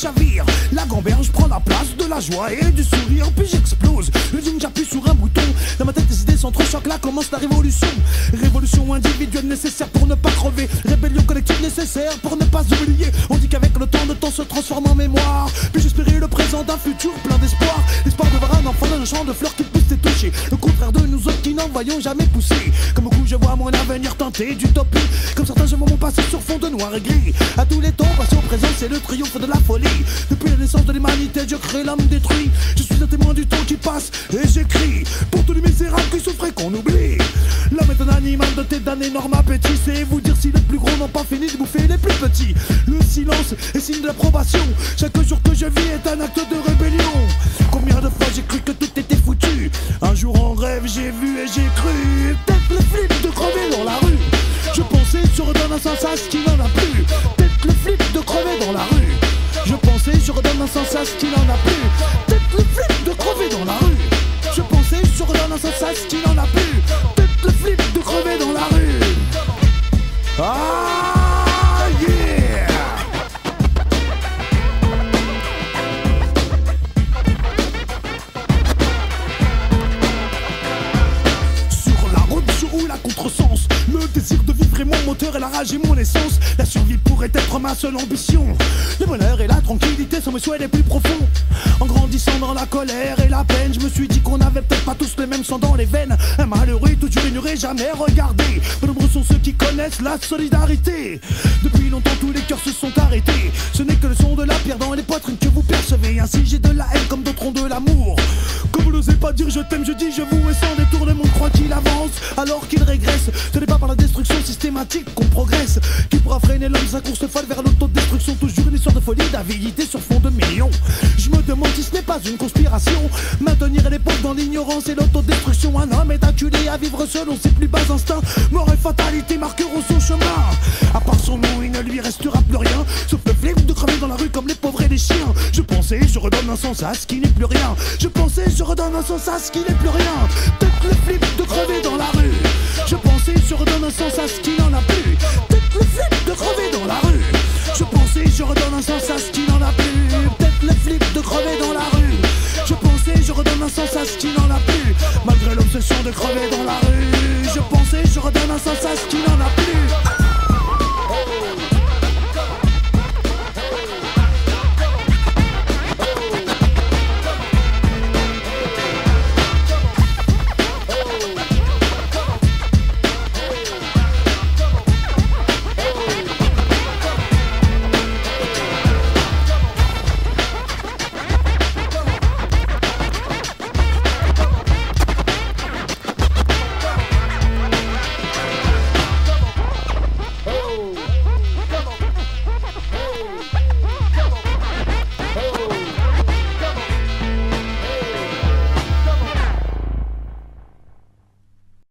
Chavire, la gamberge prend la place de la joie et du sourire, puis j'explose. Le jean j'appuie sur un bouton. Dans ma tête les idées s'entrechoquent, là commence la révolution. Révolution individuelle nécessaire pour ne pas crever. Rébellion collective nécessaire pour ne pas oublier. On dit qu'avec le temps se transforme en mémoire. Puis j'espérais le présent d'un futur plein d'espoir. L'espoir de voir un enfant dans un champ de fleurs qui pousse et toucher. Le contraire de nous autres qui n'en voyons jamais pousser. Comme beaucoup je vois mon avenir teinté d'utopie. Comme certains je vois mon passé sur fond de noir et gris. À tous les temps, passé au présent, c'est le triomphe de la folie. Depuis la naissance de l'humanité, Dieu crée l'homme détruit. Je suis un témoin du temps qui passe et j'écris pour tous les misérables qui souffrent et qu'on oublie. L'homme est un animal doté d'un énorme appétit. C'est vous dire si les plus gros n'ont pas fini de bouffer les plus petits. Le silence est signe d'approbation. Chaque jour que je vis est un acte de rébellion. Combien de fois j'ai cru que tout était foutu. Un jour en rêve j'ai vu et j'ai cru. Peut-être le flip de crever dans la rue. Je pensais je redonne un sens à ce qui n'en a plus. Peut-être le flip de crever dans la rue. Je pensais je redonne un sens à ce qui n'en a plus. Peut-être le flip de crever dans la rue. Je pensais je redonne un sens à ce qui n'en a plus. Peut-être le flip de crever dans la rue. Ah yeah. Sur la route je roule à contresens. Le désir de vivre est mon moteur et la rage est mon essence. La survie pourrait être ma seule ambition. Le bonheur et la tranquillité sont mes souhaits les plus profonds. En grandissant dans la colère et la peine, je me suis dit qu'on avait peut-être pas tous le même sang dans les veines. Un malheureux toujours ignoré, jamais regardé. Peu nombreux sont ceux qui connaissent la solidarité. Depuis longtemps tous les cœurs se sont arrêtés. Ce n'est que le son de la pierre dans les poitrines que vous percevez. Ainsi j'ai de la haine comme d'autres ont de l'amour. Comme vous n'osez pas dire je t'aime, je dis je vous. Et sans détour le monde croit qu'il avance alors qu'il régresse. Ce n'est pas par la destruction systématique qu'on progresse qui pourra freiner l'homme sa course folle vers l'autodestruction. Toujours une histoire de folie, d'avidité sur fond de millions. Je me demande si ce n'est pas une conspiration. Maintenir les pauvres dans l'ignorance et l'autodestruction. Un homme est acculé à vivre selon ses plus bas instincts. Mort et fatalité marqueront son chemin. À part son nom il ne lui restera plus rien, sauf le flip de crever dans la rue comme les pauvres et les chiens. Je pensais je redonne un sens à ce qui n'est plus rien. Je pensais je redonne un sens à ce qui n'est plus rien. Peut-être le flip de crever dans la rue. Je pensais je redonne un sens à ce qui n'en a plus. Peut-être le flip de crever dans la rue. Je pensais je redonne un sens à ce qui n'en a plus. Peut-être le flip de crever dans la rue. Je pensais je redonne un sens à ce qui n'en a plus. Malgré l'obsession de crever dans la rue.